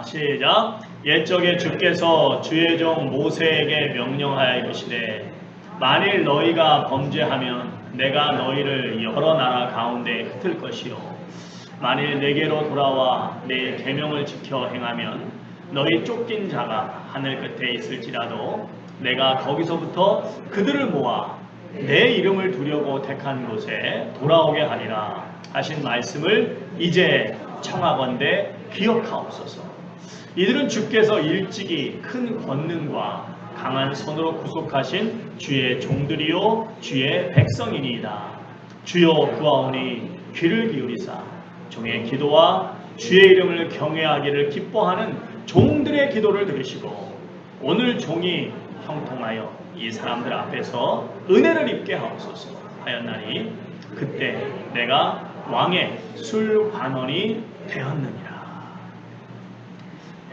시작. 옛적에 주께서 주의 종 모세에게 명령하여 이르시되 만일 너희가 범죄하면 내가 너희를 여러 나라 가운데 흩을 것이요 만일 내게로 돌아와 내 계명을 지켜 행하면 너희 쫓긴 자가 하늘 끝에 있을지라도 내가 거기서부터 그들을 모아 내 이름을 두려고 택한 곳에 돌아오게 하리라 하신 말씀을 이제 청하건대 기억하옵소서. 이들은 주께서 일찍이 큰 권능과 강한 손으로 구속하신 주의 종들이요 주의 백성이니이다. 주여 구하오니 귀를 기울이사 종의 기도와 주의 이름을 경외하기를 기뻐하는 종들의 기도를 들으시고 오늘 종이 형통하여 이 사람들 앞에서 은혜를 입게 하옵소서 하였나니 그때 내가 왕의 술관원이 되었느니라.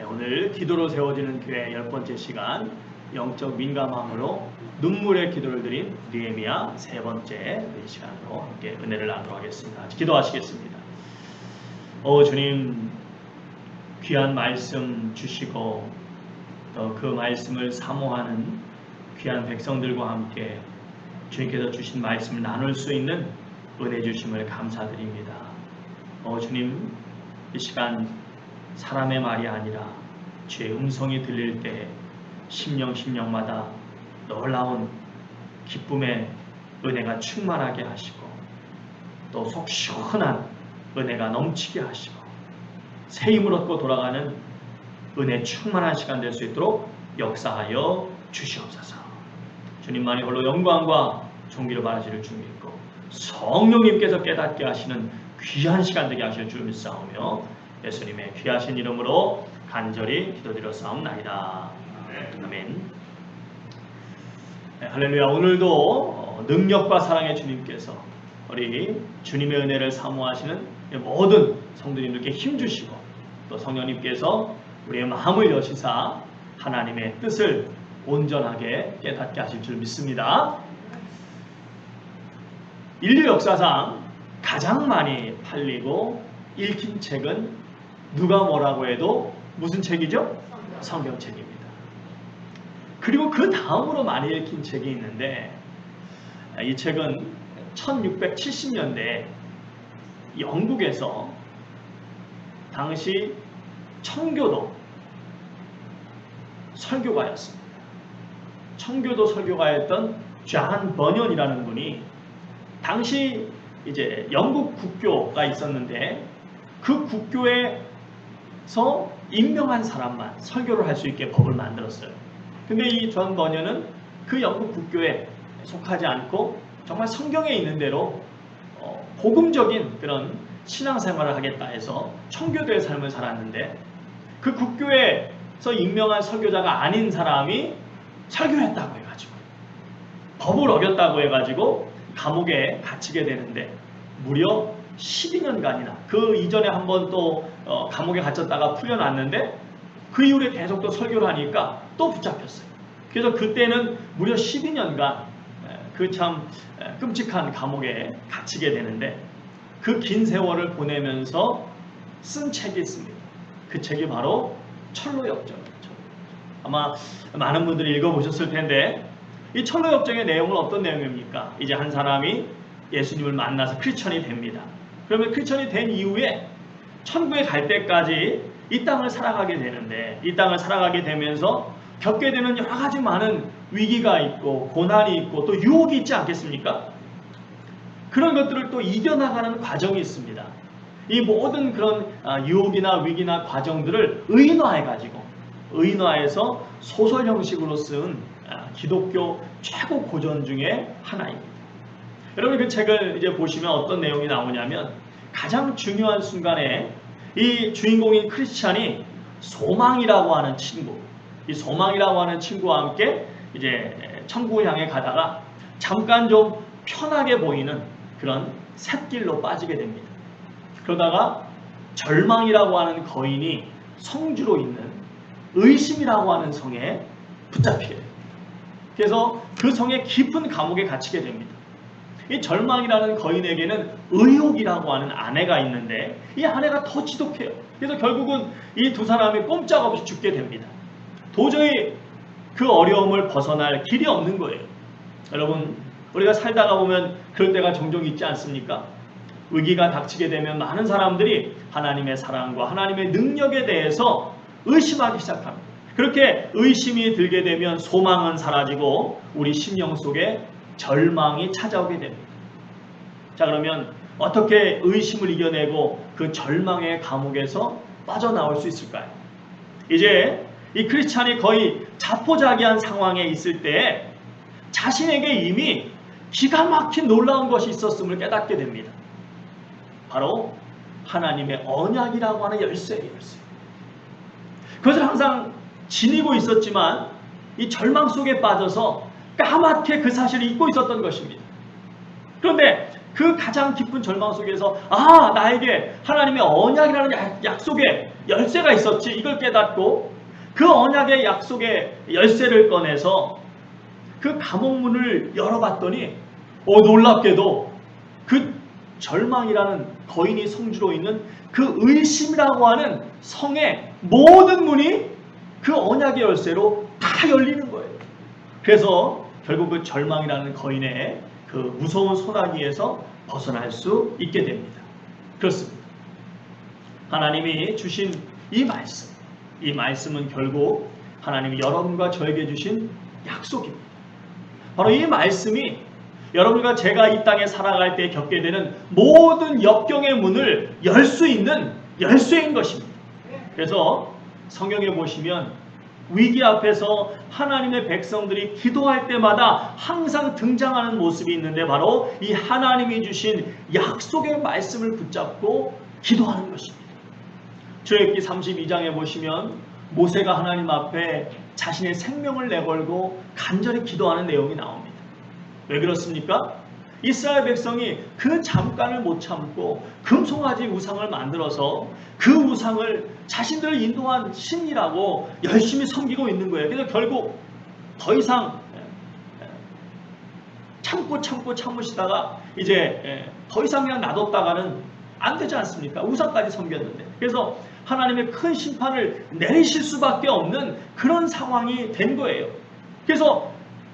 오늘 기도로 세워지는 교회 10번째 시간 영적 민감함으로 눈물의 기도를 드린 느헤미야 3번째 시간으로 함께 은혜를 나누도록 하겠습니다. 기도하시겠습니다. 주님 귀한 말씀 주시고 또 그 말씀을 사모하는 귀한 백성들과 함께 주님께서 주신 말씀을 나눌 수 있는 은혜 주심을 감사드립니다. 주님 이 시간 사람의 말이 아니라 주의 음성이 들릴 때 심령마다 놀라운 기쁨의 은혜가 충만하게 하시고 또 속 시원한 은혜가 넘치게 하시고 새 힘을 얻고 돌아가는 은혜 충만한 시간 될 수 있도록 역사하여 주시옵소서. 주님만이 홀로 영광과 존귀를 받으실 줄 믿고 성령님께서 깨닫게 하시는 귀한 시간 되게 하실 줄 믿사오며 예수님의 귀하신 이름으로 간절히 기도드렸사옵나이다. 아멘. 할렐루야. 오늘도 능력과 사랑의 주님께서 우리 주님의 은혜를 사모하시는 모든 성도님들께 힘주시고 또 성령님께서 우리의 마음을 여시사 하나님의 뜻을 온전하게 깨닫게 하실 줄 믿습니다. 인류 역사상 가장 많이 팔리고 읽힌 책은 누가 뭐라고 해도 무슨 책이죠? 성경책입니다. 그리고 그 다음으로 많이 읽힌 책이 있는데 이 책은 1670년대 영국에서 당시 청교도 설교가였습니다. 청교도 설교가였던 존 버년이라는 분이 당시 이제 영국 국교가 있었는데 그 국교에서 임명한 사람만 설교를 할 수 있게 법을 만들었어요. 근데 이 존 버년은 그 영국 국교에 속하지 않고 정말 성경에 있는 대로 복음적인 그런 신앙생활을 하겠다 해서 청교도의 삶을 살았는데 그 국교에서 임명한 설교자가 아닌 사람이 설교했다고 해가지고 법을 어겼다고 해가지고 감옥에 갇히게 되는데 무려 12년간이나 그 이전에 한번 또 감옥에 갇혔다가 풀려났는데 그 이후에 계속 또 설교를 하니까 또 붙잡혔어요. 그래서 그때는 무려 12년간 그 참 끔찍한 감옥에 갇히게 되는데 그 긴 세월을 보내면서 쓴 책이 있습니다. 그 책이 바로 철로역정이죠. 아마 많은 분들이 읽어보셨을 텐데 이 철로역정의 내용은 어떤 내용입니까? 이제 한 사람이 예수님을 만나서 크리스천이 됩니다. 그러면 크리스천이 된 이후에 천국에 갈 때까지 이 땅을 살아가게 되는데 이 땅을 살아가게 되면서 겪게 되는 여러 가지 많은 위기가 있고 고난이 있고 또 유혹이 있지 않겠습니까? 그런 것들을 또 이겨나가는 과정이 있습니다. 이 모든 그런 유혹이나 위기나 과정들을 의인화해서 소설 형식으로 쓴 기독교 최고 고전 중에 하나입니다. 여러분 그 책을 이제 보시면 어떤 내용이 나오냐면 가장 중요한 순간에 이 주인공인 크리스찬이 소망이라고 하는 친구, 이 소망이라고 하는 친구와 함께 이제 천국을 향해 가다가 잠깐 좀 편하게 보이는 그런 샛길로 빠지게 됩니다. 그러다가 절망이라고 하는 거인이 성주로 있는 의심이라고 하는 성에 붙잡히게 됩니다. 그래서 그 성의 깊은 감옥에 갇히게 됩니다. 이 절망이라는 거인에게는 의욕이라고 하는 아내가 있는데 이 아내가 더 지독해요. 그래서 결국은 이 두 사람이 꼼짝없이 죽게 됩니다. 도저히 그 어려움을 벗어날 길이 없는 거예요. 여러분, 우리가 살다가 보면 그럴 때가 종종 있지 않습니까? 위기가 닥치게 되면 많은 사람들이 하나님의 사랑과 하나님의 능력에 대해서 의심하기 시작합니다. 그렇게 의심이 들게 되면 소망은 사라지고 우리 심령 속에 절망이 찾아오게 됩니다. 자, 그러면 어떻게 의심을 이겨내고 그 절망의 감옥에서 빠져나올 수 있을까요? 이제 이 크리스찬이 거의 자포자기한 상황에 있을 때 자신에게 이미 기가 막힌 놀라운 것이 있었음을 깨닫게 됩니다. 바로 하나님의 언약이라고 하는 열쇠예요. 그것을 항상 지니고 있었지만 이 절망 속에 빠져서 까맣게 그 사실을 잊고 있었던 것입니다. 그런데 그 가장 깊은 절망 속에서 나에게 하나님의 언약이라는 약속의 열쇠가 있었지, 이걸 깨닫고 그 언약의 약속의 열쇠를 꺼내서 그 감옥문을 열어봤더니 놀랍게도 그 절망이라는 거인이 성주로 있는 그 의심이라고 하는 성의 모든 문이 그 언약의 열쇠로 다 열리는 거예요. 그래서 결국 그 절망이라는 거인의 그 무서운 소나기에서 벗어날 수 있게 됩니다. 그렇습니다. 하나님이 주신 이 말씀은 결국 하나님이 여러분과 저에게 주신 약속입니다. 바로 이 말씀이 여러분과 제가 이 땅에 살아갈 때 겪게 되는 모든 역경의 문을 열 수 있는 열쇠인 것입니다. 그래서 성경에 보시면 위기 앞에서 하나님의 백성들이 기도할 때마다 항상 등장하는 모습이 있는데 바로 이 하나님이 주신 약속의 말씀을 붙잡고 기도하는 것입니다. 출애굽기 32장에 보시면 모세가 하나님 앞에 자신의 생명을 내걸고 간절히 기도하는 내용이 나옵니다. 왜 그렇습니까? 이스라엘 백성이 그 잠깐을 못 참고 금송아지 우상을 만들어서 그 우상을 자신들을 인도한 신이라고 열심히 섬기고 있는 거예요. 그래서 결국 더 이상 참으시다가 이제 더 이상 그냥 놔뒀다가는 안 되지 않습니까? 우상까지 섬겼는데. 그래서 하나님의 큰 심판을 내리실 수밖에 없는 그런 상황이 된 거예요. 그래서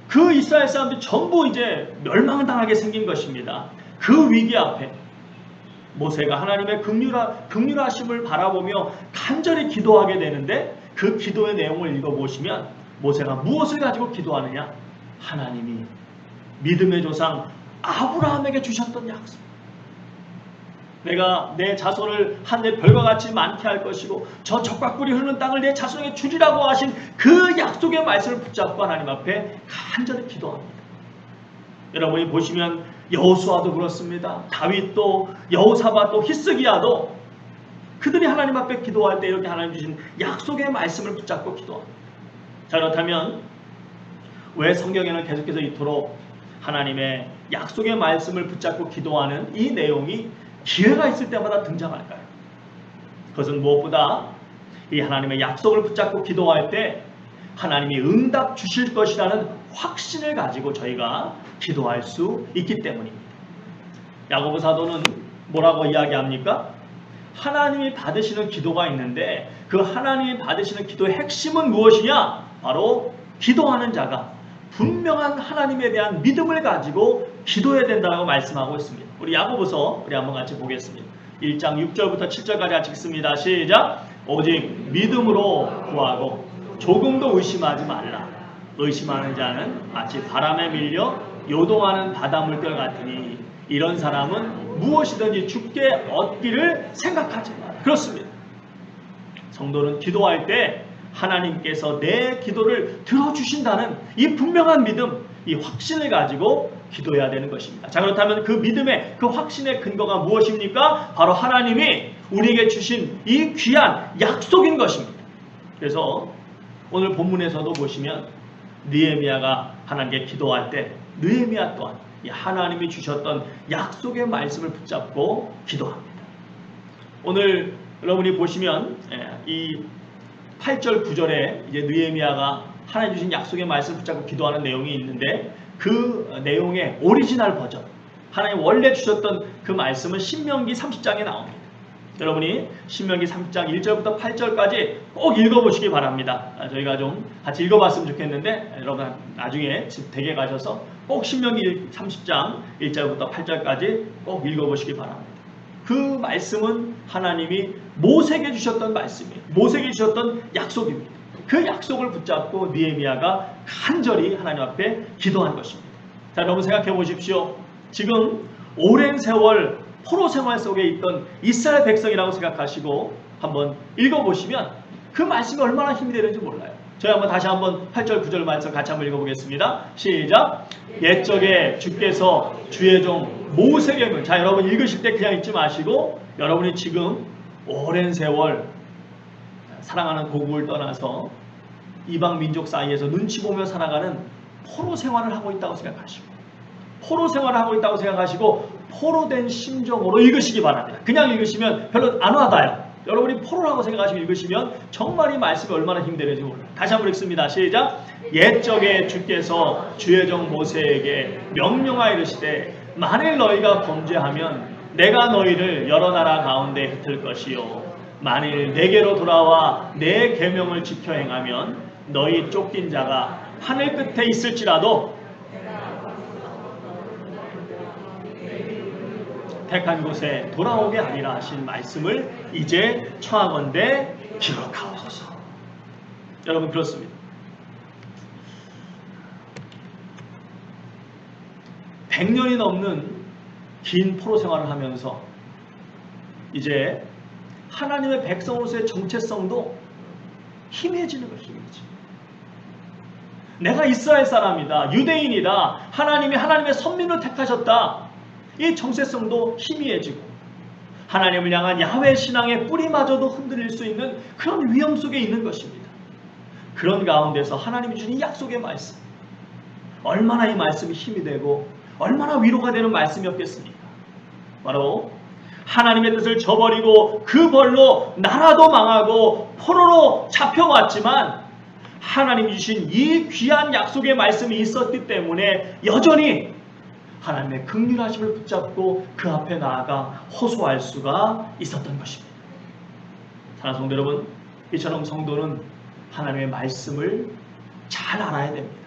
그 이스라엘 사람들이 전부 이제 멸망당하게 생긴 것입니다. 그 위기 앞에 모세가 하나님의 긍휼하심을 바라보며 간절히 기도하게 되는데 그 기도의 내용을 읽어보시면 모세가 무엇을 가지고 기도하느냐? 하나님이 믿음의 조상 아브라함에게 주셨던 약속. 내가 내 자손을 하늘의 별과 같이 많게 할 것이고 저 적과 꿀이 흐르는 땅을 내 자손에게 주리라고 하신 그 약속의 말씀을 붙잡고 하나님 앞에 간절히 기도합니다. 여러분이 보시면 여호수아도 그렇습니다. 다윗도 여호사밧도 히스기야도 그들이 하나님 앞에 기도할 때 이렇게 하나님 주신 약속의 말씀을 붙잡고 기도합니다. 자, 그렇다면 왜 성경에는 계속해서 이토록 하나님의 약속의 말씀을 붙잡고 기도하는 이 내용이 기회가 있을 때마다 등장할까요? 그것은 무엇보다 이 하나님의 약속을 붙잡고 기도할 때 하나님이 응답 주실 것이라는 확신을 가지고 저희가 기도할 수 있기 때문입니다. 야고보 사도는 뭐라고 이야기합니까? 하나님이 받으시는 기도가 있는데 그 하나님이 받으시는 기도의 핵심은 무엇이냐? 바로 기도하는 자가 분명한 하나님에 대한 믿음을 가지고 기도해야 된다고 말씀하고 있습니다. 우리 야고보서 우리 한번 같이 보겠습니다. 1장 6절부터 7절까지 같이 읽습니다. 시작! 오직 믿음으로 구하고 조금도 의심하지 말라. 의심하는 자는 마치 바람에 밀려 요동하는 바닷물결 같으니 이런 사람은 무엇이든지 죽게 얻기를 생각하지 마라. 그렇습니다. 성도는 기도할 때 하나님께서 내 기도를 들어주신다는 이 분명한 믿음, 이 확신을 가지고 기도해야 되는 것입니다. 자, 그렇다면 그 믿음의 그 확신의 근거가 무엇입니까? 바로 하나님이 우리에게 주신 이 귀한 약속인 것입니다. 그래서 오늘 본문에서도 보시면 느헤미야가 하나님께 기도할 때 느헤미야 또한 이 하나님이 주셨던 약속의 말씀을 붙잡고 기도합니다. 오늘 여러분이 보시면 이 8절 9절에 이제 느헤미야가 하나님 주신 약속의 말씀을 붙잡고 기도하는 내용이 있는데 그 내용의 오리지널 버전, 하나님 원래 주셨던 그 말씀은 신명기 30장에 나옵니다. 여러분이 신명기 30장 1절부터 8절까지 꼭 읽어보시기 바랍니다. 저희가 좀 같이 읽어봤으면 좋겠는데 여러분 나중에 집 댁에 가셔서 꼭 신명기 30장 1절부터 8절까지 꼭 읽어보시기 바랍니다. 그 말씀은 하나님이 모세에게 주셨던 말씀이에요. 모세에게 주셨던 약속입니다. 그 약속을 붙잡고 느헤미야가 간절히 하나님 앞에 기도한 것입니다. 자, 여러분 생각해 보십시오. 지금 오랜 세월 포로 생활 속에 있던 이스라엘 백성이라고 생각하시고 한번 읽어보시면 그 말씀이 얼마나 힘이 되는지 몰라요. 저희 한번 다시 한번 8절 9절 말씀 같이 한번 읽어보겠습니다. 시작. 옛적에 주께서 주의 종 모세에게 자, 여러분 읽으실 때 그냥 읽지 마시고 여러분이 지금 오랜 세월 사랑하는 고국을 떠나서 이방 민족 사이에서 눈치 보며 살아가는 포로 생활을 하고 있다고 생각하시고 포로 생활을 하고 있다고 생각하시고 포로된 심정으로 읽으시기 바랍니다. 그냥 읽으시면 별로 안 와닿아요. 여러분이 포로라고 생각하시고 읽으시면 정말 이 말씀이 얼마나 힘이 되는지 몰라요. 다시 한번 읽습니다. 시작. 옛적에 주께서 주의 종 모세에게 명령하여 이르시되 만일 너희가 범죄하면 내가 너희를 여러 나라 가운데 흩을 것이요 만일 내게로 돌아와 내 계명을 지켜 행하면 너희 쫓긴 자가 하늘 끝에 있을지라도 택한 곳에 돌아오게 하리라 하신 말씀을 이제 청하건대 기록하옵소서. 여러분 그렇습니다. 100년이 넘는 긴 포로 생활을 하면서 이제 하나님의 백성으로서의 정체성도 희미해지는 것입니다. 내가 이스라엘 사람이다. 유대인이다. 하나님이 하나님의 선민으로 택하셨다. 이 정체성도 희미해지고 하나님을 향한 야훼 신앙의 뿌리마저도 흔들릴 수 있는 그런 위험 속에 있는 것입니다. 그런 가운데서 하나님이 주신 이 약속의 말씀, 얼마나 이 말씀이 힘이 되고 얼마나 위로가 되는 말씀이었겠습니까? 바로 하나님의 뜻을 저버리고 그 벌로 나라도 망하고 포로로 잡혀왔지만 하나님이 주신 이 귀한 약속의 말씀이 있었기 때문에 여전히 하나님의 긍휼하심을 붙잡고 그 앞에 나아가 호소할 수가 있었던 것입니다. 사랑하는 성도 여러분, 이처럼 성도는 하나님의 말씀을 잘 알아야 됩니다.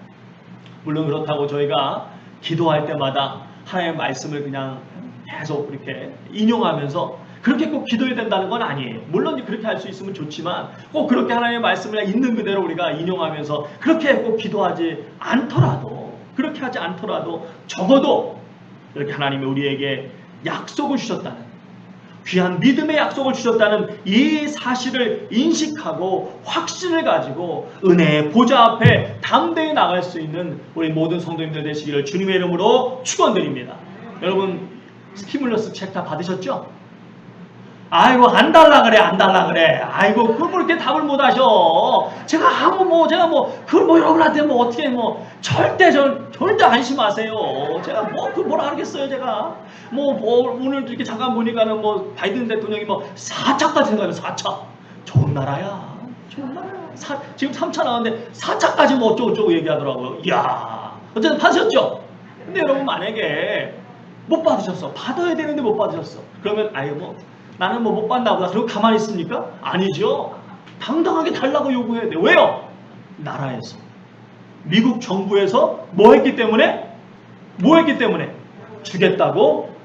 물론 그렇다고 저희가 기도할 때마다 하나님의 말씀을 그냥 계속 이렇게 인용하면서 그렇게 꼭 기도해야 된다는 건 아니에요. 물론 그렇게 할 수 있으면 좋지만 꼭 그렇게 하나님의 말씀을 있는 그대로 우리가 인용하면서 그렇게 꼭 기도하지 않더라도 그렇게 하지 않더라도 적어도 이렇게 하나님이 우리에게 약속을 주셨다는 귀한 믿음의 약속을 주셨다는 이 사실을 인식하고 확신을 가지고 은혜의 보좌 앞에 담대히 나갈 수 있는 우리 모든 성도님들 되시기를 주님의 이름으로 축원드립니다. 여러분 스티뮬러스 책 다 받으셨죠? 아이고 안 달라 그래 안 달라 그래 아이고 그걸 뭐 이렇게 답을 못 하셔. 제가 그걸 뭐 여러분한테 뭐 어떻게 뭐 절대 안심하세요. 제가 그걸 뭐라 하겠어요. 제가 오늘 이렇게 잠깐 보니까는 바이든 대통령이 4차까지 생각해요. 4차 좋은 나라야. 좋은 나라야. 지금 3차 나왔는데 4차까지 어쩌고 얘기하더라고요. 이야 어쨌든 받으셨죠? 근데 여러분 만약에 못 받으셨어. 받아야 되는데 못 받으셨어. 그러면 나는 못 받나 보다. 그리고 가만히 있습니까? 아니죠. 당당하게 달라고 요구해야 돼요. 왜요? 나라에서 미국 정부에서 뭐 했기 때문에? 주겠다고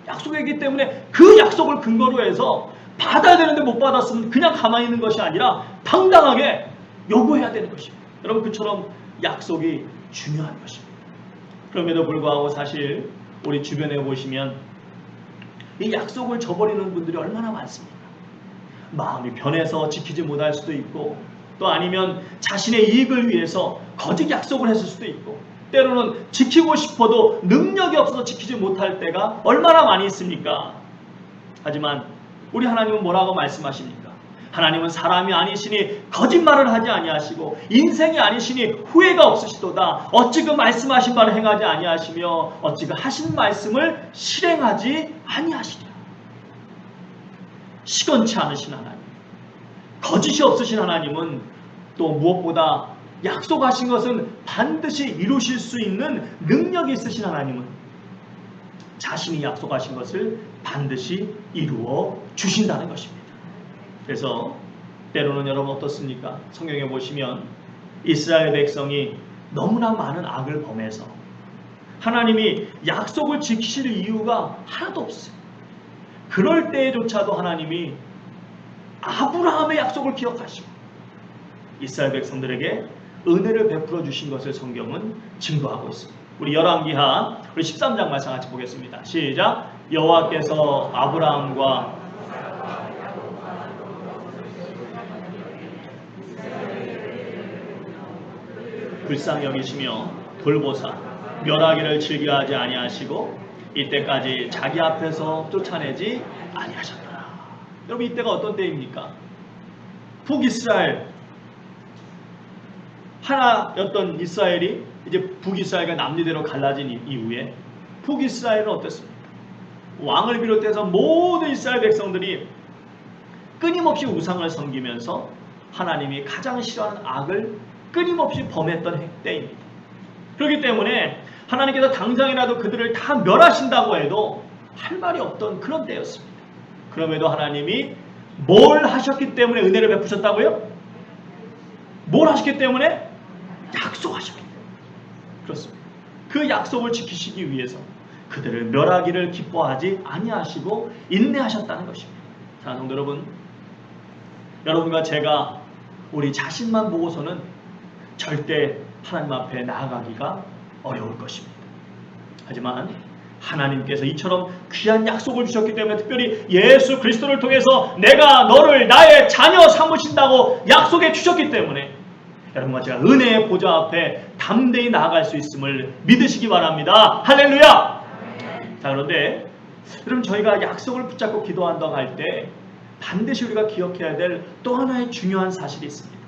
약속했기 때문에 그 약속을 근거로 해서 받아야 되는데 못 받았으면 그냥 가만히 있는 것이 아니라 당당하게 요구해야 되는 것입니다. 여러분 그처럼 약속이 중요한 것입니다. 그럼에도 불구하고 사실 우리 주변에 보시면 이 약속을 저버리는 분들이 얼마나 많습니까? 마음이 변해서 지키지 못할 수도 있고 또 아니면 자신의 이익을 위해서 거짓 약속을 했을 수도 있고 때로는 지키고 싶어도 능력이 없어서 지키지 못할 때가 얼마나 많이 있습니까? 하지만 우리 하나님은 뭐라고 말씀하십니까? 하나님은 사람이 아니시니 거짓말을 하지 아니하시고 인생이 아니시니 후회가 없으시도다. 어찌 그 말씀하신 바를 행하지 아니하시며 어찌 그 하신 말씀을 실행하지 아니하시랴. 시건치 않으신 하나님, 거짓이 없으신 하나님은 또 무엇보다 약속하신 것은 반드시 이루실 수 있는 능력이 있으신 하나님은 자신이 약속하신 것을 반드시 이루어 주신다는 것입니다. 그래서 때로는 여러분 어떻습니까? 성경에 보시면 이스라엘 백성이 너무나 많은 악을 범해서 하나님이 약속을 지키실 이유가 하나도 없어요. 그럴 때조차도 하나님이 아브라함의 약속을 기억하시고 이스라엘 백성들에게 은혜를 베풀어 주신 것을 성경은 증거하고 있습니다. 우리 열왕기하 우리 13장 말씀 같이 보겠습니다. 시작. 여호와께서 아브라함과 불쌍히 여기시며 돌보사 멸하기를 즐겨하지 아니하시고 이때까지 자기 앞에서 쫓아내지 아니하셨더라. 여러분 이때가 어떤 때입니까? 북이스라엘 하나였던 이스라엘이 이제 북이스라엘과 남유대로 갈라진 이후에 북이스라엘은 어땠습니까? 왕을 비롯해서 모든 이스라엘 백성들이 끊임없이 우상을 섬기면서 하나님이 가장 싫어하는 악을 끊임없이 범했던 때입니다. 그렇기 때문에 하나님께서 당장이라도 그들을 다 멸하신다고 해도 할 말이 없던 그런 때였습니다. 그럼에도 하나님이 뭘 하셨기 때문에 은혜를 베푸셨다고요? 뭘 하셨기 때문에? 약속하셨기 때문에. 그렇습니다. 그 약속을 지키시기 위해서 그들을 멸하기를 기뻐하지 아니하시고 인내하셨다는 것입니다. 자, 성도 여러분, 여러분과 제가 우리 자신만 보고서는 절대 하나님 앞에 나아가기가 어려울 것입니다. 하지만 하나님께서 이처럼 귀한 약속을 주셨기 때문에 특별히 예수 그리스도를 통해서 내가 너를 나의 자녀 삼으신다고 약속해 주셨기 때문에 여러분과 제가 은혜의 보좌 앞에 담대히 나아갈 수 있음을 믿으시기 바랍니다. 할렐루야! 자, 그런데 여러분 저희가 약속을 붙잡고 기도한다고 할 때 반드시 우리가 기억해야 될 또 하나의 중요한 사실이 있습니다.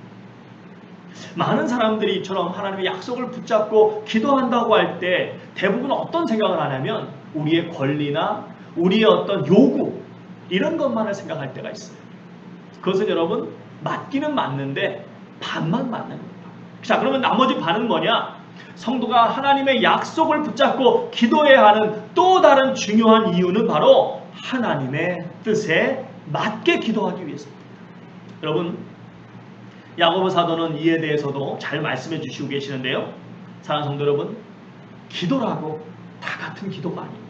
많은 사람들이 이처럼 하나님의 약속을 붙잡고 기도한다고 할 때 대부분 어떤 생각을 하냐면 우리의 권리나 우리의 어떤 요구 이런 것만을 생각할 때가 있어요. 그것은 여러분 맞기는 맞는데 반만 맞는 거예요. 자, 그러면 나머지 반은 뭐냐? 성도가 하나님의 약속을 붙잡고 기도해야 하는 또 다른 중요한 이유는 바로 하나님의 뜻에 맞게 기도하기 위해서입니다. 여러분 야고보 사도는 이에 대해서도 잘 말씀해 주시고 계시는데요. 사랑하는 성도 여러분, 기도라고 다 같은 기도가 아닙니다.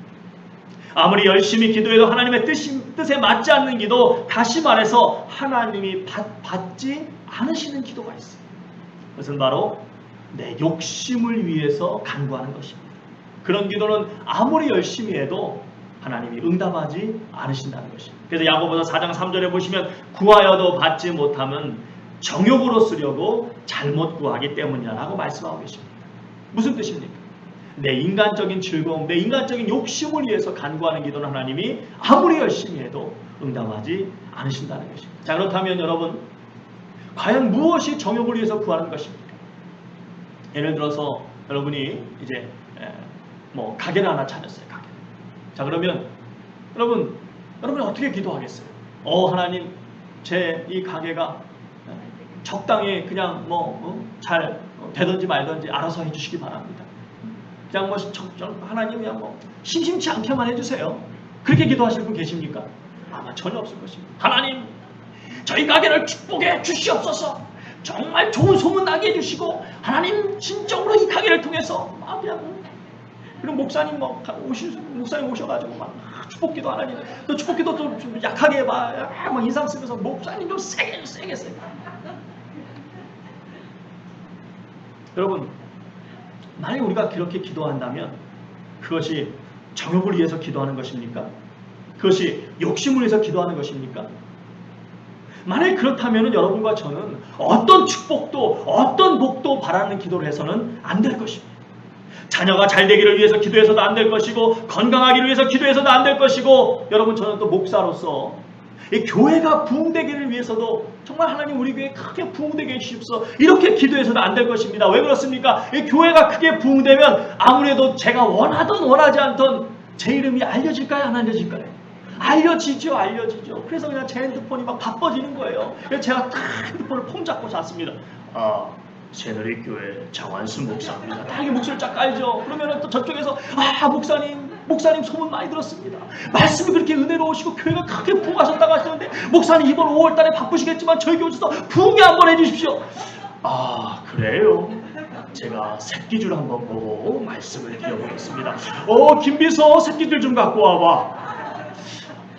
아무리 열심히 기도해도 하나님의 뜻에 맞지 않는 기도, 다시 말해서 하나님이 받지 않으시는 기도가 있어요. 그것은 바로 내 욕심을 위해서 간구하는 것입니다. 그런 기도는 아무리 열심히 해도 하나님이 응답하지 않으신다는 것입니다. 그래서 야고보서 4장 3절에 보시면 구하여도 받지 못하면 정욕으로 쓰려고 잘못 구하기 때문이라고 말씀하고 계십니다. 무슨 뜻입니까? 내 인간적인 즐거움, 내 인간적인 욕심을 위해서 간구하는 기도는 하나님이 아무리 열심히 해도 응답하지 않으신다는 것입니다. 자, 그렇다면 여러분 과연 무엇이 정욕을 위해서 구하는 것입니까? 예를 들어서 여러분이 이제 가게를 하나 차렸어요. 가게. 자, 그러면 여러분이 어떻게 기도하겠어요? 하나님, 제 이 가게가 적당히 그냥 잘 되든지 말든지 알아서 해주시기 바랍니다. 그냥 하나님 그냥 심심치 않게만 해주세요. 그렇게 기도하실 분 계십니까? 아마 전혀 없을 것입니다. 하나님, 저희 가게를 축복해 주시옵소서. 정말 좋은 소문 나게 해주시고 하나님 진정으로 이 가게를 통해서 그리고 목사님 오셔가지고 축복기도 하나님 또 축복기도 좀 약하게 해봐. 인상 쓰면서 목사님 좀 세게 여러분, 만약에 우리가 그렇게 기도한다면 그것이 정욕을 위해서 기도하는 것입니까? 그것이 욕심을 위해서 기도하는 것입니까? 만약에 그렇다면 여러분과 저는 어떤 축복도 어떤 복도 바라는 기도를 해서는 안 될 것입니다. 자녀가 잘 되기를 위해서 기도해서도 안 될 것이고 건강하기를 위해서 기도해서도 안 될 것이고 여러분 저는 또 목사로서 이 교회가 부흥되기를 위해서도 정말 하나님 우리 교회 크게 부흥되게 해주십시오. 이렇게 기도해서는 안 될 것입니다. 왜 그렇습니까? 이 교회가 크게 부흥되면 아무래도 제가 원하든 원하지 않든 제 이름이 알려질까요? 안 알려질까요? 알려지죠. 그래서 그냥 제 핸드폰이 막 바빠지는 거예요. 그래서 제가 딱 핸드폰을 폼 잡고 잤습니다. 새누리교회 장완순 목사입니다. 딱 목소리를 쫙 깔죠. 그러면 또 저쪽에서 목사님 목사님 소문 많이 들었습니다. 말씀이 그렇게 은혜로우시고 교회가 크게 부흥하셨다고 하시는데 목사님 이번 5월달에 바쁘시겠지만 저희 교회 오셔서 부흥회 한번 해주십시오. 아 그래요? 제가 새끼줄 한번 보고 말씀을 드려보겠습니다. 김비서 새끼줄 좀 갖고 와봐.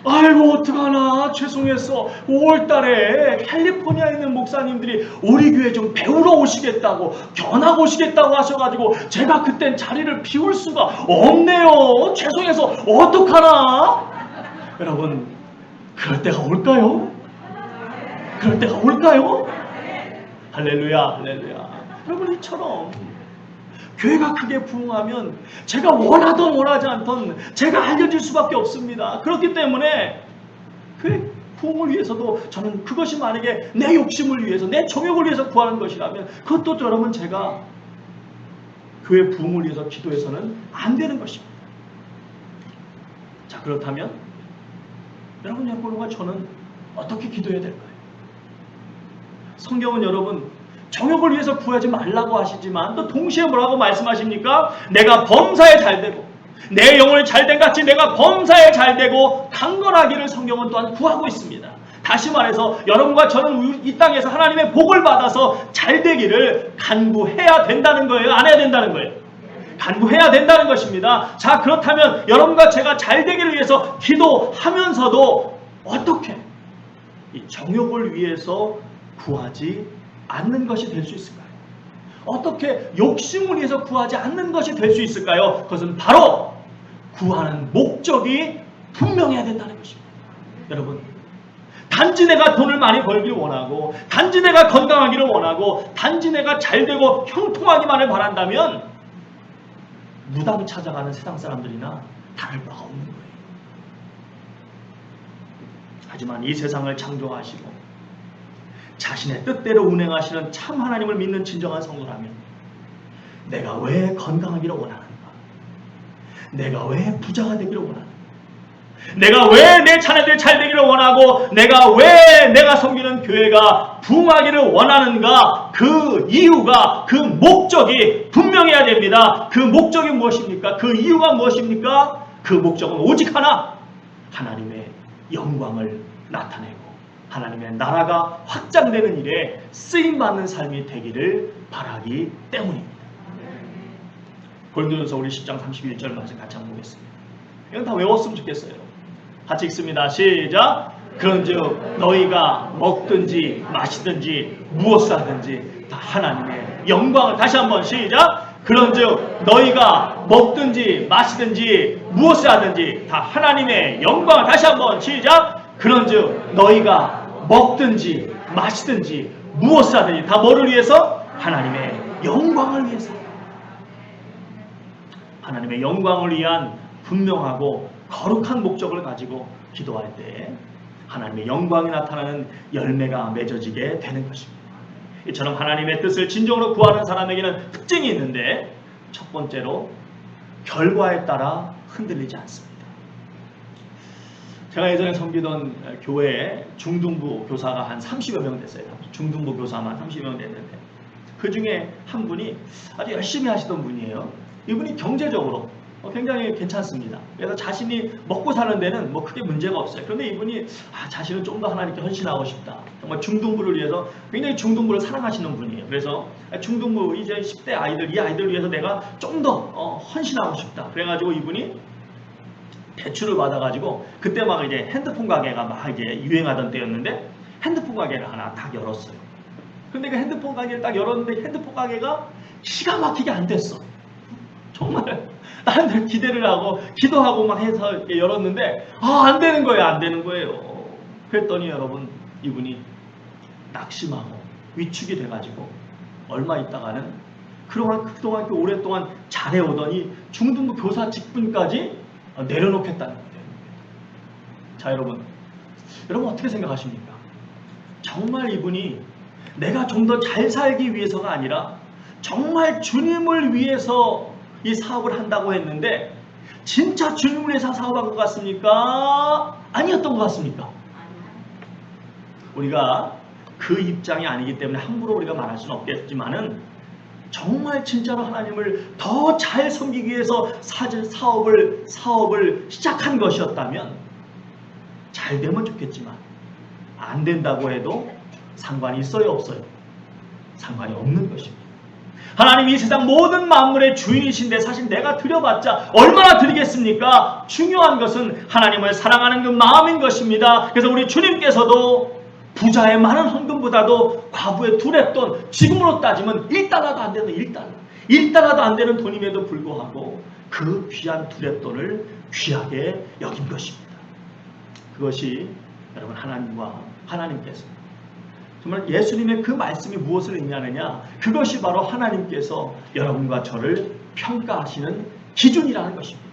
아이고 어떡하나 죄송해서 5월달에 캘리포니아에 있는 목사님들이 우리 교회 좀 배우러 오시겠다고 견학 오시겠다고 하셔가지고 제가 그땐 자리를 비울 수가 없네요. 죄송해서 어떡하나. 여러분 그럴 때가 올까요? 그럴 때가 올까요? 할렐루야 할렐루야. 여러분 이처럼 교회가 크게 부흥하면 제가 원하든 원하지 않든 제가 알려질 수밖에 없습니다. 그렇기 때문에 교회 부흥을 위해서도 저는 그것이 만약에 내 욕심을 위해서 내 정욕을 위해서 구하는 것이라면 그것도 여러분 제가 교회 부흥을 위해서 기도해서는 안 되는 것입니다. 자 그렇다면 여러분과 저는 어떻게 기도해야 될까요? 성경은 여러분 정욕을 위해서 구하지 말라고 하시지만 또 동시에 뭐라고 말씀하십니까? 내가 범사에 잘되고 내 영혼이 잘된 같이 내가 범사에 잘되고 강건하기를 성경은 또한 구하고 있습니다. 다시 말해서 여러분과 저는 이 땅에서 하나님의 복을 받아서 잘되기를 간구해야 된다는 거예요? 안 해야 된다는 거예요? 간구해야 된다는 것입니다. 자 그렇다면 여러분과 제가 잘되기를 위해서 기도하면서도 어떻게 이 정욕을 위해서 구하지 않는 것이 될 수 있을까요? 어떻게 욕심을 위해서 구하지 않는 것이 될 수 있을까요? 그것은 바로 구하는 목적이 분명해야 된다는 것입니다. 여러분 단지 내가 돈을 많이 벌기를 원하고 단지 내가 건강하기를 원하고 단지 내가 잘되고 형통하기만을 바란다면 무당 찾아가는 세상 사람들이나 다를 바가 없는 거예요. 하지만 이 세상을 창조하시고 자신의 뜻대로 운행하시는 참 하나님을 믿는 진정한 성도라면 내가 왜 건강하기를 원하는가? 내가 왜 부자가 되기를 원하는가? 내가 왜 내 자녀들이 잘 되기를 원하고 내가 왜 내가 섬기는 교회가 부흥하기를 원하는가? 그 이유가 그 목적이 분명해야 됩니다. 그 목적이 무엇입니까? 그 이유가 무엇입니까? 그 목적은 오직 하나, 하나님의 영광을 나타내고 하나님의 나라가 확장되는 일에 쓰임받는 삶이 되기를 바라기 때문입니다. 고린도전서 우리 10장 31절 말씀 같이 한번 보겠습니다. 이건 다 외웠으면 좋겠어요. 같이 읽습니다. 시작. 그런즉 너희가 먹든지 마시든지 무엇을 하든지 다 하나님의 영광을 다시 한번 시작. 그런즉 너희가 먹든지 마시든지 무엇을 하든지 다 하나님의 영광을 다시 한번 시작. 그런즉 너희가 먹든지 마시든지 무엇을 하든지 다 뭐를 위해서? 하나님의 영광을 위해서. 하나님의 영광을 위한 분명하고 거룩한 목적을 가지고 기도할 때 하나님의 영광이 나타나는 열매가 맺어지게 되는 것입니다. 이처럼 하나님의 뜻을 진정으로 구하는 사람에게는 특징이 있는데 첫 번째로 결과에 따라 흔들리지 않습니다. 제가 예전에 섬기던 교회에 중등부 교사가 한 30여 명 됐어요. 중등부 교사만 30여 명 됐는데 그 중에 한 분이 아주 열심히 하시던 분이에요. 이분이 경제적으로 굉장히 괜찮습니다. 그래서 자신이 먹고 사는 데는 뭐 크게 문제가 없어요. 그런데 이분이 자신은 좀 더 하나님께 헌신하고 싶다. 정말 중등부를 위해서 굉장히 중등부를 사랑하시는 분이에요. 그래서 중등부 이제 10대 아이들, 이 아이들을 위해서 내가 좀 더 헌신하고 싶다. 그래가지고 이분이 대출을 받아가지고 그때 막 이제 핸드폰 가게가 막 이제 유행하던 때였는데 핸드폰 가게를 하나 딱 열었어요. 근데 그 핸드폰 가게를 딱 열었는데 핸드폰 가게가 기가 막히게 안 됐어. 정말 나름대로 기대를 하고 기도하고 막 해서 이렇게 열었는데 안 되는 거예요. 안 되는 거예요. 그랬더니 여러분 이분이 낙심하고 위축이 돼가지고 얼마 있다가는 그동안 오랫동안 잘해오더니 중등부 교사 직분까지 내려놓겠다는 거예요. 자 여러분 어떻게 생각하십니까? 정말 이분이 내가 좀 더 잘 살기 위해서가 아니라 정말 주님을 위해서 이 사업을 한다고 했는데 진짜 주님을 위해서 사업한 것 같습니까? 아니었던 것 같습니까? 우리가 그 입장이 아니기 때문에 함부로 우리가 말할 수는 없겠지만은 정말 진짜로 하나님을 더 잘 섬기기 위해서 사업을 시작한 것이었다면 잘 되면 좋겠지만 안 된다고 해도 상관이 있어요, 없어요? 상관이 없는 것입니다. 하나님 이 세상 모든 만물의 주인이신데 사실 내가 드려봤자 얼마나 드리겠습니까? 중요한 것은 하나님을 사랑하는 그 마음인 것입니다. 그래서 우리 주님께서도 부자의 많은 헌금보다도 과부의 두 렙돈, 지금으로 따지면 1달러도 안 되는 1달러도 안 되는 돈임에도 불구하고 그 귀한 두 렙돈을 귀하게 여긴 것입니다. 그것이 여러분 하나님께서 정말 예수님의 그 말씀이 무엇을 의미하느냐? 그것이 바로 하나님께서 여러분과 저를 평가하시는 기준이라는 것입니다.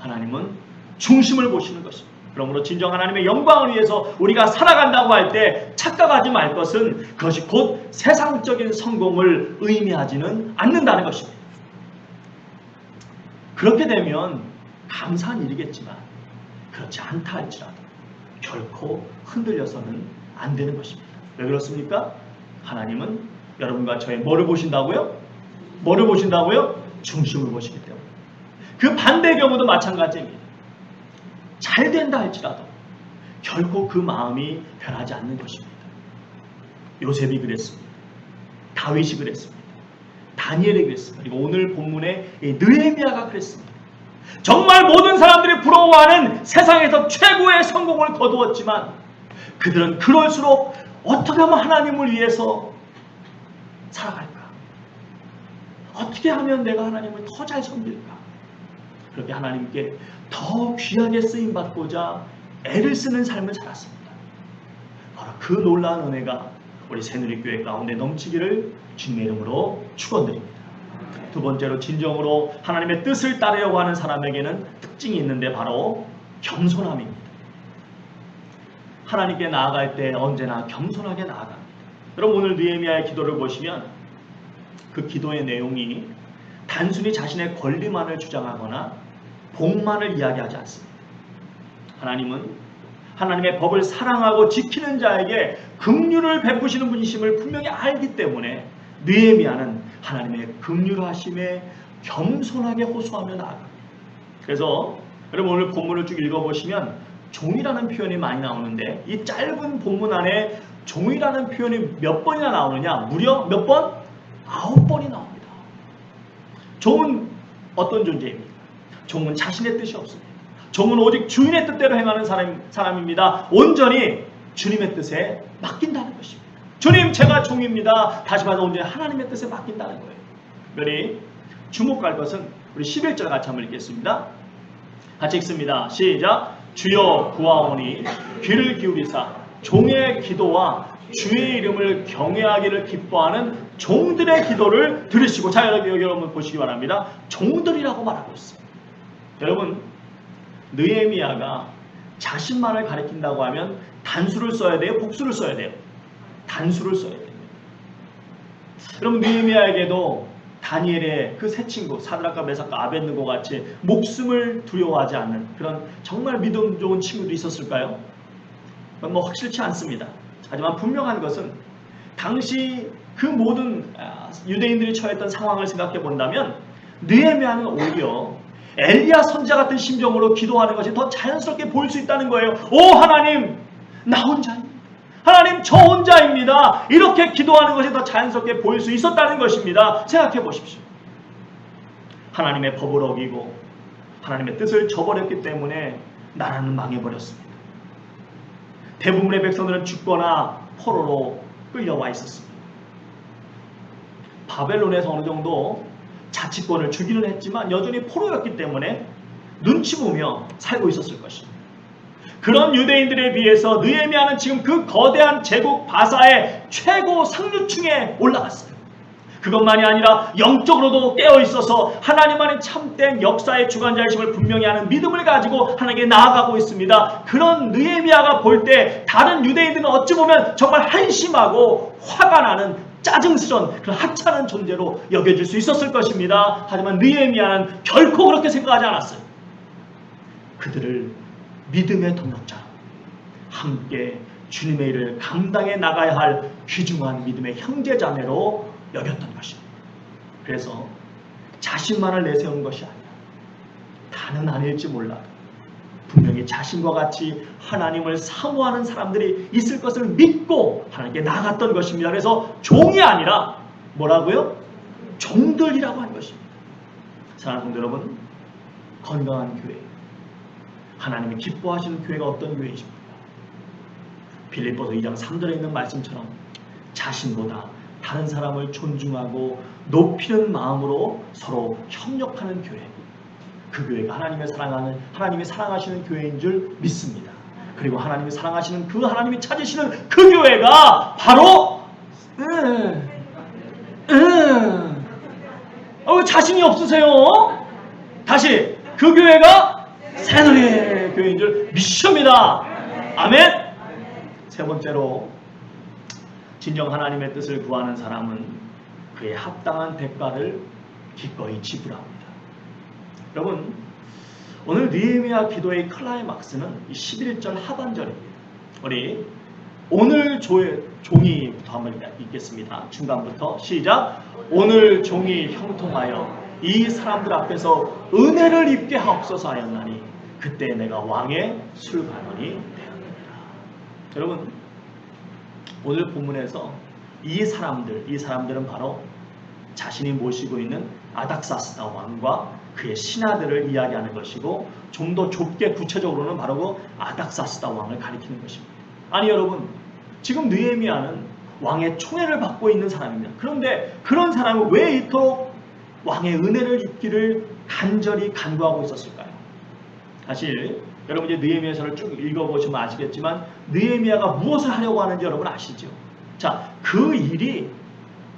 하나님은 중심을 보시는 것입니다. 그러므로 진정 하나님의 영광을 위해서 우리가 살아간다고 할 때 착각하지 말 것은 그것이 곧 세상적인 성공을 의미하지는 않는다는 것입니다. 그렇게 되면 감사한 일이겠지만 그렇지 않다 할지라도 결코 흔들려서는 안 되는 것입니다. 왜 그렇습니까? 하나님은 여러분과 저의 뭐를 보신다고요? 뭐를 보신다고요? 중심을 보시기 때문에. 그 반대의 경우도 마찬가지입니다. 잘 된다 할지라도 결코 그 마음이 변하지 않는 것입니다. 요셉이 그랬습니다. 다윗이 그랬습니다. 다니엘이 그랬습니다. 그리고 오늘 본문의 느헤미야가 그랬습니다. 정말 모든 사람들이 부러워하는 세상에서 최고의 성공을 거두었지만 그들은 그럴수록 어떻게 하면 하나님을 위해서 살아갈까? 어떻게 하면 내가 하나님을 더 잘 섬길까? 그렇게 하나님께 더 귀하게 쓰임받고자 애를 쓰는 삶을 살았습니다. 바로 그 놀라운 은혜가 우리 새누리교회 가운데 넘치기를 주님의 이름으로 축원드립니다. 두 번째로 진정으로 하나님의 뜻을 따르려고 하는 사람에게는 특징이 있는데 바로 겸손함입니다. 하나님께 나아갈 때 언제나 겸손하게 나아갑니다. 여러분 오늘 느헤미야의 기도를 보시면 그 기도의 내용이 단순히 자신의 권리만을 주장하거나 복만을 이야기하지 않습니다. 하나님은 하나님의 법을 사랑하고 지키는 자에게 긍휼을 베푸시는 분이심을 분명히 알기 때문에 느헤미야는 하나님의 긍휼하심에 겸손하게 호소하며 나아갑니다. 그래서 여러분 오늘 본문을 쭉 읽어보시면 종이라는 표현이 많이 나오는데 이 짧은 본문 안에 종이라는 표현이 몇 번이나 나오느냐? 무려 몇 번? 9번이 나옵니다. 종은 어떤 존재입니까? 종은 자신의 뜻이 없습니다. 종은 오직 주인의 뜻대로 행하는 사람입니다. 온전히 주님의 뜻에 맡긴다는 것입니다. 주님 제가 종입니다. 다시 말해서 온전히 하나님의 뜻에 맡긴다는 거예요. 특별히 주목할 것은 우리 11절 같이 한번 읽겠습니다. 같이 읽습니다. 시작. 주여 구하오니 귀를 기울이사 종의 기도와 주의 이름을 경외하기를 기뻐하는 종들의 기도를 들으시고. 자 여러분 보시기 바랍니다. 종들이라고 말하고 있습니다. 여러분 느헤미야가 자신만을 가리킨다고 하면 단수를 써야 돼요? 복수를 써야 돼요? 단수를 써야 됩니다. 여러분 느헤미야에게도 다니엘의 그 세 친구 사드락과 메삭과 아벳느고 같이 목숨을 두려워하지 않는 그런 정말 믿음 좋은 친구도 있었을까요? 그건 확실치 않습니다. 하지만 분명한 것은 당시 그 모든 유대인들이 처했던 상황을 생각해 본다면 느헤미야는 오히려 엘리야 선지자 같은 심정으로 기도하는 것이 더 자연스럽게 보일 수 있다는 거예요. 오 하나님 나 혼자입니다. 하나님 저 혼자입니다. 이렇게 기도하는 것이 더 자연스럽게 보일 수 있었다는 것입니다. 생각해 보십시오. 하나님의 법을 어기고 하나님의 뜻을 저버렸기 때문에 나라는 망해버렸습니다. 대부분의 백성들은 죽거나 포로로 끌려와 있었습니다. 바벨론에서 어느 정도 자치권을 주기는 했지만 여전히 포로였기 때문에 눈치 보며 살고 있었을 것입니다. 그런 유대인들에 비해서 느헤미야는 지금 그 거대한 제국 바사의 최고 상류층에 올라갔어요. 그것만이 아니라 영적으로도 깨어있어서 하나님만이 참된 역사의 주관자이심을 분명히 하는 믿음을 가지고 하나님께 나아가고 있습니다. 그런 느헤미야가 볼 때 다른 유대인들은 어찌 보면 정말 한심하고 화가 나는 짜증스러운 그런 하찮은 존재로 여겨질 수 있었을 것입니다. 하지만 느헤미야는 결코 그렇게 생각하지 않았어요. 그들을 믿음의 동역자로 함께 주님의 일을 감당해 나가야 할 귀중한 믿음의 형제자매로 여겼던 것입니다. 그래서 자신만을 내세운 것이 아니라 다는 아닐지 몰라도 분명히 자신과 같이 하나님을 사모하는 사람들이 있을 것을 믿고 하나님께 나갔던 것입니다. 그래서 종이 아니라 뭐라고요? 종들이라고 한 것입니다. 사랑하는 성도 여러분, 건강한 교회, 하나님이 기뻐하시는 교회가 어떤 교회이십니까? 빌립보서 2장 3절에 있는 말씀처럼 자신보다 다른 사람을 존중하고 높이는 마음으로 서로 협력하는 교회, 그 교회가 하나님이 사랑하시는 교회인 줄 믿습니다. 그리고 하나님이 사랑하시는 그 하나님이 찾으시는 그 교회가 바로 자신이 없으세요? 다시 그 교회가 새누리의 교회인 줄 믿습니다. 아멘. 세 번째로 진정 하나님의 뜻을 구하는 사람은 그의 합당한 대가를 기꺼이 지불합니다. 여러분, 오늘 느헤미야 기도의 클라이막스는 11절 하반절입니다. 우리 오늘 종이부터 한번 읽겠습니다. 중간부터 시작. 오늘 종이 형통하여 이 사람들 앞에서 은혜를 입게 하옵소서 하였나니 그때 내가 왕의 술관원이 되었느니라. 여러분, 오늘 본문에서 이 사람들은 바로 자신이 모시고 있는 아닥사스다 왕과 그의 신하들을 이야기하는 것이고, 좀 더 좁게 구체적으로는 바로 그 아닥사스다 왕을 가리키는 것입니다. 아니 여러분, 지금 느헤미야는 왕의 총애를 받고 있는 사람입니다. 그런데 그런 사람은 왜 이토록 왕의 은혜를 입기를 간절히 간구하고 있었을까요? 사실 여러분 이제 느헤미야서를 쭉 읽어보시면 아시겠지만 느헤미야가 무엇을 하려고 하는지 여러분 아시죠? 자, 그 일이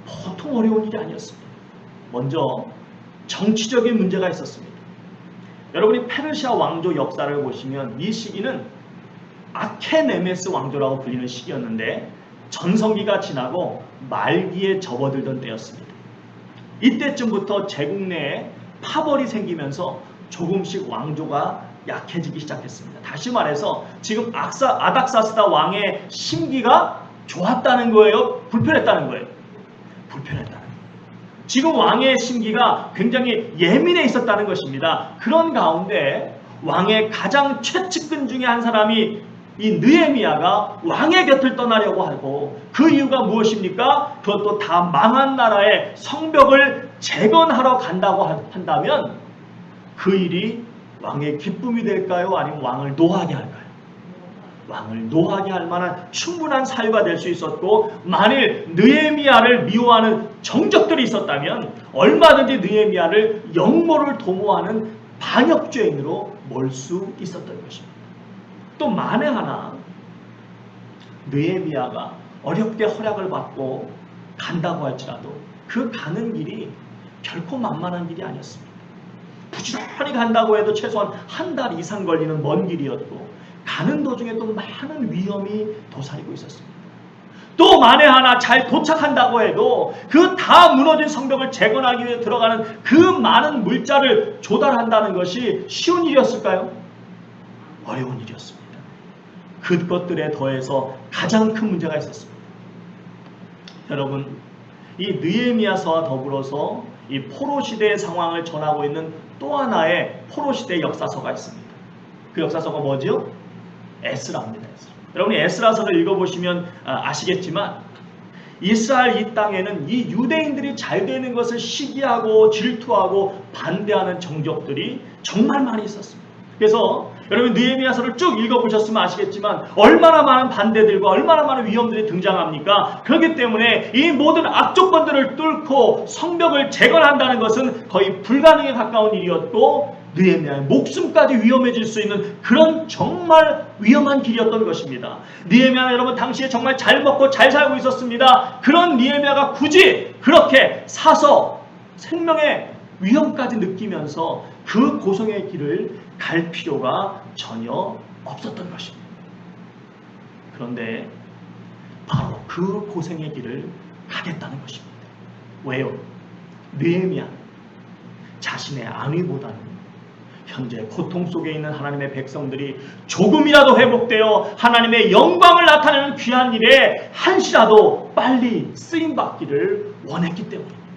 보통 어려운 일이 아니었습니다. 먼저 정치적인 문제가 있었습니다. 여러분이 페르시아 왕조 역사를 보시면 이 시기는 아케네메스 왕조라고 불리는 시기였는데 전성기가 지나고 말기에 접어들던 때였습니다. 이때쯤부터 제국 내에 파벌이 생기면서 조금씩 왕조가 약해지기 시작했습니다. 다시 말해서 지금 아닥사스다 왕의 심기가 좋았다는 거예요? 불편했다는 거예요? 불편했다는 거예요. 지금 왕의 심기가 굉장히 예민해 있었다는 것입니다. 그런 가운데 왕의 가장 최측근 중에 한 사람이 이 느헤미야가 왕의 곁을 떠나려고 하고, 그 이유가 무엇입니까? 그것도 다 망한 나라의 성벽을 재건하러 간다고 한다면 그 일이 왕의 기쁨이 될까요? 아니면 왕을 노하게 할까요? 왕을 노하게 할 만한 충분한 사유가 될 수 있었고, 만일 느헤미야를 미워하는 정적들이 있었다면 얼마든지 느헤미야를 역모를 도모하는 반역죄인으로 몰 수 있었던 것입니다. 또 만에 하나 느헤미야가 어렵게 허락을 받고 간다고 할지라도 그 가는 길이 결코 만만한 길이 아니었습니다. 부지런히 간다고 해도 최소한 한 달 이상 걸리는 먼 길이었고, 가는 도중에 또 많은 위험이 도사리고 있었습니다. 또 만에 하나 잘 도착한다고 해도 그 다 무너진 성벽을 재건하기 위해 들어가는 그 많은 물자를 조달한다는 것이 쉬운 일이었을까요? 어려운 일이었습니다. 그것들에 더해서 가장 큰 문제가 있었습니다. 여러분, 이 느헤미야서와 더불어서 이 포로 시대의 상황을 전하고 있는 또 하나의 포로 시대의 역사서가 있습니다. 그 역사서가 뭐죠? 에스라입니다. 여러분이 에스라서를 읽어보시면 아시겠지만 이스라엘 이 땅에는 이 유대인들이 잘 되는 것을 시기하고 질투하고 반대하는 정적들이 정말 많이 있었습니다. 그래서 여러분 느헤미야서를 쭉 읽어보셨으면 아시겠지만 얼마나 많은 반대들과 얼마나 많은 위험들이 등장합니까? 그렇기 때문에 이 모든 악조건들을 뚫고 성벽을 재건한다는 것은 거의 불가능에 가까운 일이었고, 느헤미야의 목숨까지 위험해질 수 있는 그런 정말 위험한 길이었던 것입니다. 느헤미야는 여러분 당시에 정말 잘 먹고 잘 살고 있었습니다. 그런 느헤미야가 굳이 그렇게 사서 생명의 위험까지 느끼면서 그 고성의 길을 갈 필요가 전혀 없었던 것입니다. 그런데 바로 그 고생의 길을 가겠다는 것입니다. 왜요? 느헤미야는 자신의 안위보다는 현재 고통 속에 있는 하나님의 백성들이 조금이라도 회복되어 하나님의 영광을 나타내는 귀한 일에 한시라도 빨리 쓰임받기를 원했기 때문입니다.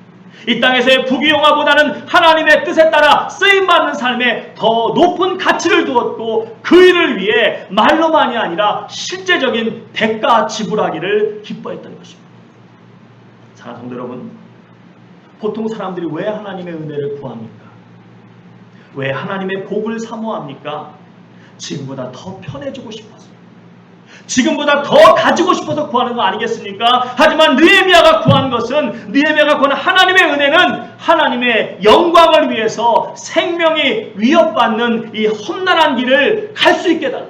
이 땅에서의 부귀영화보다는 하나님의 뜻에 따라 쓰임받는 삶에 더 높은 가치를 두었고 그 일을 위해 말로만이 아니라 실제적인 대가 지불하기를 기뻐했던 것입니다. 사랑하는 성도 여러분, 보통 사람들이 왜 하나님의 은혜를 구합니까? 왜 하나님의 복을 사모합니까? 지금보다 더 편해지고 싶어서, 지금보다 더 가지고 싶어서 구하는 거 아니겠습니까? 하지만 느헤미야가 구한 것은, 느헤미야가 구하는 하나님의 은혜는 하나님의 영광을 위해서 생명이 위협받는 이 험난한 길을 갈 수 있게 해달라.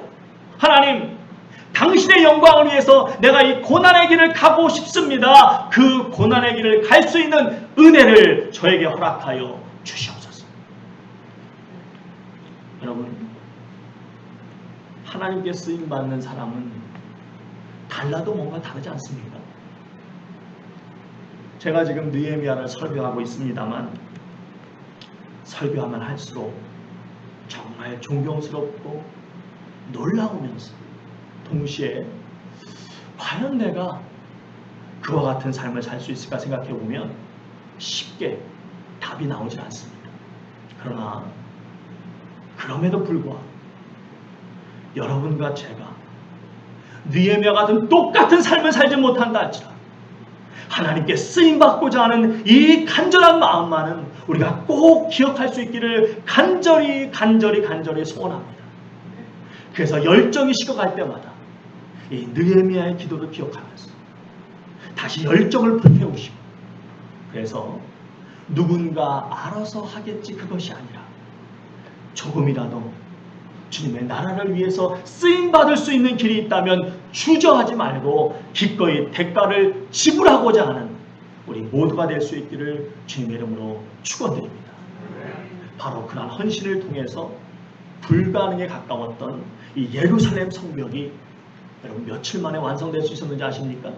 하나님, 당신의 영광을 위해서 내가 이 고난의 길을 가고 싶습니다. 그 고난의 길을 갈 수 있는 은혜를 저에게 허락하여 주시옵소서. 여러분, 하나님께 쓰임받는 사람은 달라도 뭔가 다르지 않습니까? 제가 지금 느헤미야를 설교하고 있습니다만 설교하면 할수록 정말 존경스럽고 놀라우면서 동시에 과연 내가 그와 같은 삶을 살 수 있을까 생각해보면 쉽게 답이 나오질 않습니다. 그러나 그럼에도 불구하고 여러분과 제가 느헤미야 같은 똑같은 삶을 살지 못한다 할지라도 하나님께 쓰임받고자 하는 이 간절한 마음만은 우리가 꼭 기억할 수 있기를 간절히 소원합니다. 그래서 열정이 식어갈 때마다 이 느헤미야의 기도를 기억하면서 다시 열정을 불태우시고, 그래서 누군가 알아서 하겠지 그것이 아니라 조금이라도 주님의 나라를 위해서 쓰임받을 수 있는 길이 있다면 주저하지 말고 기꺼이 대가를 지불하고자 하는 우리 모두가 될 수 있기를 주님의 이름으로 축원드립니다. 바로 그러한 헌신을 통해서 불가능에 가까웠던 이 예루살렘 성벽이 여러분 며칠 만에 완성될 수 있었는지 아십니까?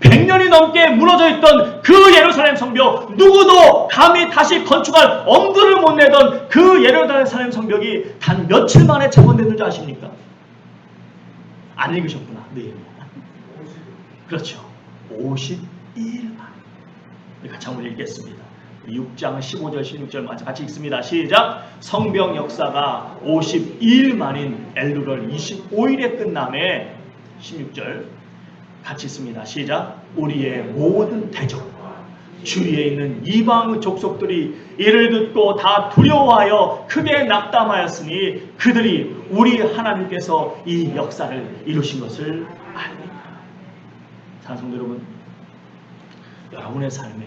100년이 넘게 무너져 있던 그 예루살렘 성벽, 누구도 감히 다시 건축할 엄두를 못 내던 그 예루살렘 성벽이 단 며칠 만에 재건됐는지 아십니까? 안 읽으셨구나. 네. 그렇죠. 52일 만에. 같이 한번 읽겠습니다. 6장 15절 16절 같이 읽습니다. 시작. 성벽 역사가 52일 만인 엘루럴 25일에 끝남에 16절 같이 있습니다. 시작. 우리의 모든 대적과 주위에 있는 이방 족속들이 이를 듣고 다 두려워하여 크게 낙담하였으니 그들이 우리 하나님께서 이 역사를 이루신 것을 압니다. 사랑하는 성도 여러분, 여러분의 삶에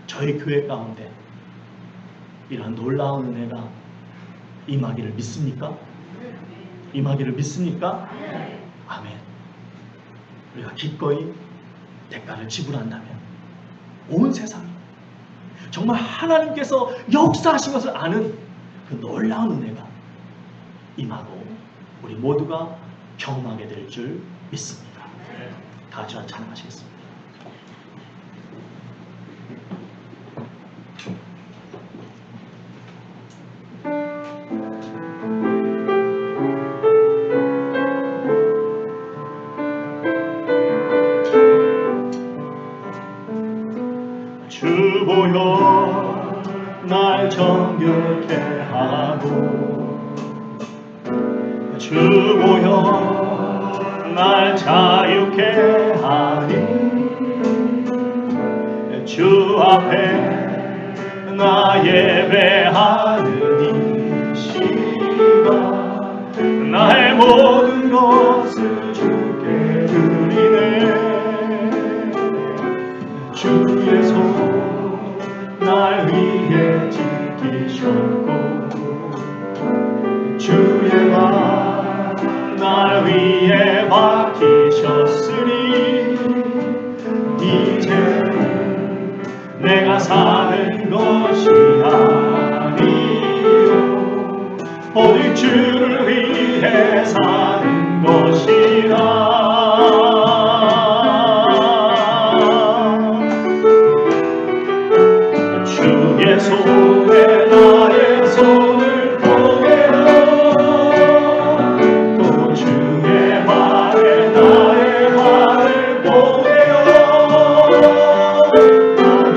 저희 교회 가운데 이런 놀라운 은혜가 임하기를 믿습니까? 임하기를 믿습니까? 아멘. 우리가 기꺼이 대가를 지불한다면 온 세상이 정말 하나님께서 역사하신 것을 아는 그 놀라운 은혜가 임하고 우리 모두가 경험하게 될 줄 믿습니다. 다 같이 찬양하시겠습니다. 주보여 날 정결케 하고 주보여 날 자유케 하니 주 앞에 나 예배하는 이 시간 나의 모든 것을 주께 드리네. 주의 손 날 위해 지키셨고 주의 발 날 위해 박히셨으니 이제 내가 사는 것이 아니요 오직 주를 위해 사는 것이라. 주의 손에 나의 손을 보게요 또 주의 발에 나의 발을 보게요 나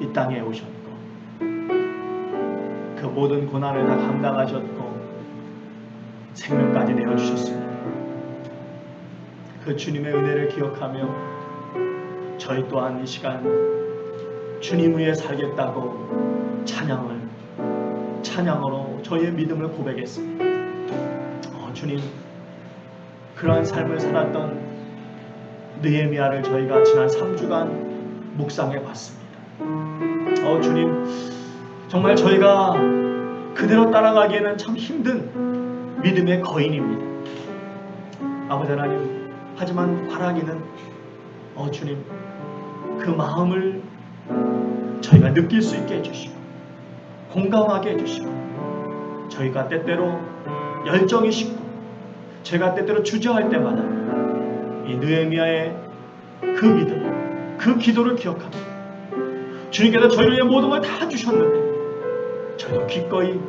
이 땅에 오셨고 그 모든 고난을 다 감당하셨고 생명까지 내어주셨습니다. 그 주님의 은혜를 기억하며 저희 또한 이 시간 주님 위에 살겠다고 찬양으로 저희의 믿음을 고백했습니다. 주님, 그러한 삶을 살았던 느헤미야를 저희가 지난 3주간 묵상해 봤습니다. 주님, 정말 저희가 그대로 따라가기에는 참 힘든 믿음의 거인입니다. 아버지 하나님, 하지만 바라기는 주님, 그 마음을 저희가 느낄 수 있게 해주시고 공감하게 해주시고 저희가 때때로 열정이 식고 제가 때때로 주저할 때마다 이 느헤미야의 그 믿음, 그 기도를 기억합니다. 주님께서 저희를 위해 모든 걸 다 주셨는데 저희도 기꺼이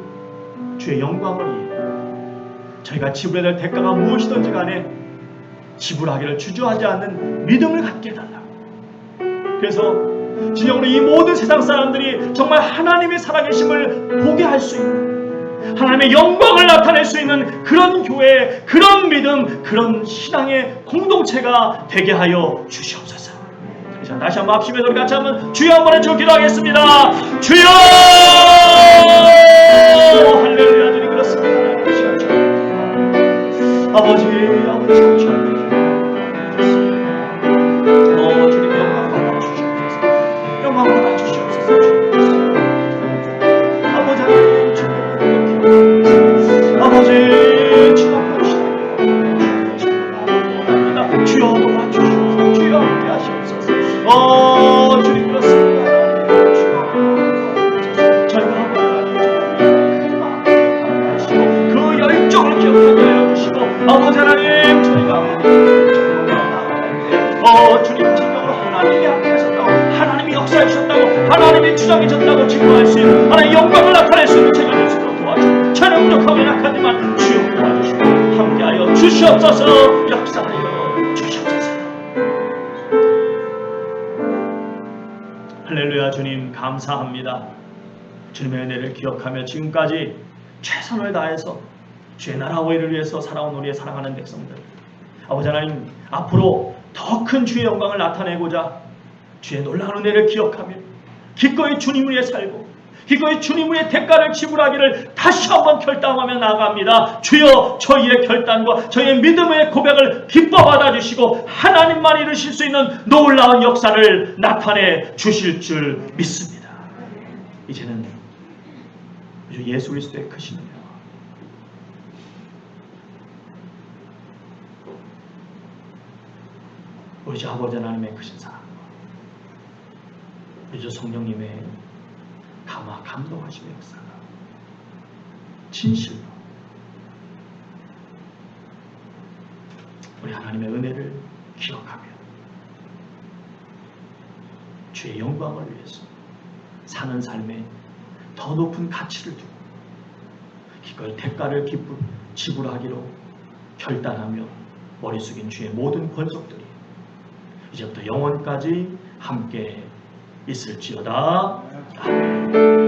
주의 영광을 위해 저희가 지불해야 될 대가가 무엇이든지 간에 지불하기를 주저하지 않는 믿음을 갖게 해달라고. 그래서 진정으로 이 모든 세상 사람들이 정말 하나님의 살아계심을 보게 할 수 있는, 하나님의 영광을 나타낼 수 있는 그런 교회, 그런 믿음, 그런 신앙의 공동체가 되게 하여 주시옵소서. 그래서 다시 한번 합심해서 우리 같이 한번 주여 한번 해주고 기도하겠습니다. 주여! 할렐루야. 주님 그렇습니다. 아버지 참 주님 영광 받아주시옵소서. 영광 받아주시옵소서. 아버지 하나님 주님 아버지 주여 원합니다. 주여 도와주시옵소서. 주여 함께 하시옵소서. 주님 그렇습니다. 저희가 그 열정을 기억하게 해주시고 아버지 하나님 저희가 주님 진정으로 하나님이 함께 하셨다고, 하나님이 역사하셨다고, 하나님이 주장하셨다고 증거할 수 있는 하나님의 영광을 나타낼 수 있는 제가 될 수 있도록 도와주시고 저는 부족하고 약하지만 주여 도와주시고 함께하여 주시옵소서. 역사하여 주시옵소서. 할렐루야. 주님 감사합니다. 주님의 은혜를 기억하며 지금까지 최선을 다해서 주의 나라 의를 위해서 살아온 우리의 사랑하는 백성들, 아버지 하나님 앞으로 더 큰 주의 영광을 나타내고자 주의 놀라운 은혜를 기억하며 기꺼이 주님 위해 살고 기꺼이 주님 위해 대가를 지불하기를 다시 한번 결단하며 나아갑니다. 주여 저희의 결단과 저희의 믿음의 고백을 기뻐 받아주시고 하나님만 이루실 수 있는 놀라운 역사를 나타내 주실 줄 믿습니다. 이제는 예수 그리스도의 크신 은혜와 우리 주 아버지 하나님의 크신 사랑과 우리 주 성령님의 감동하심의 역사가 진실로 우리 하나님의 은혜를 기억하며 주의 영광을 위해서 사는 삶에 더 높은 가치를 두고 기꺼이 대가를 지불하기로 결단하며 머리 숙인 주의 모든 권속들이 이제부터 영원까지 함께 있을지어다. 아멘.